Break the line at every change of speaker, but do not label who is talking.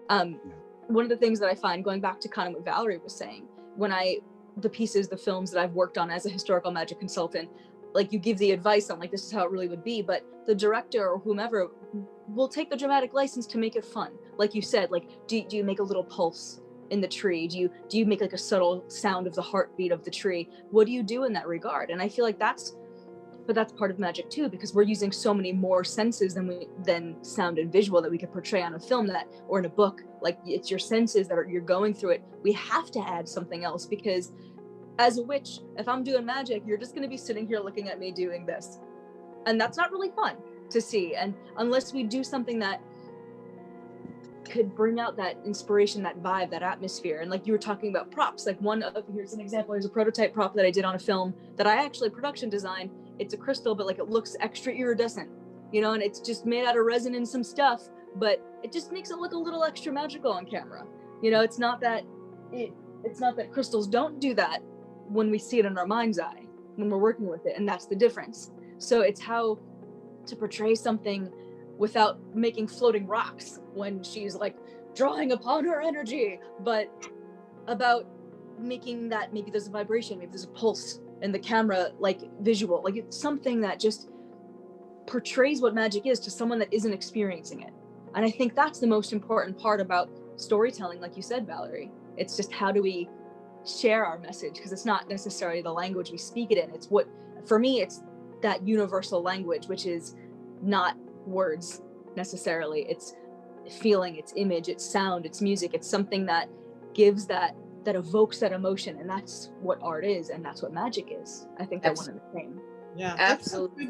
Yeah.
One of the things that I find, going back to kind of what Valerie was saying, the films that I've worked on as a historical magic consultant, like you give the advice on like, this is how it really would be, but the director or whomever will take the dramatic license to make it fun. Like you said, like, do you make a little pulse in the tree? Do you make like a subtle sound of the heartbeat of the tree? What do you do in that regard? And I feel like that's part of magic too, because we're using so many more senses than sound and visual that we could portray on a film or in a book. Like, it's your senses you're going through it. We have to add something else, because as a witch, if I'm doing magic, you're just going to be sitting here looking at me doing this. And that's not really fun to see. And unless we do something that could bring out that inspiration, that vibe, that atmosphere. And like you were talking about props, like here's an example, here's a prototype prop that I did on a film that I actually production designed. It's a crystal, but like it looks extra iridescent, and it's just made out of resin and some stuff, but it just makes it look a little extra magical on camera. It's not that crystals don't do that when we see it in our mind's eye, when we're working with it, and that's the difference. So it's how to portray something without making floating rocks when she's like drawing upon her energy, but about making that maybe there's a vibration, maybe there's a pulse in the camera, like visual, like it's something that just portrays what magic is to someone that isn't experiencing it. And I think that's the most important part about storytelling, like you said, Valerie. It's just, how do we share our message? Because it's not necessarily the language we speak it in. It's for me, it's that universal language, which is not words necessarily. It's feeling, it's image, it's sound, it's music. It's something that gives that evokes that emotion, and that's what art is, and that's what magic is. I think they're one and the same.
Yeah,
Absolutely.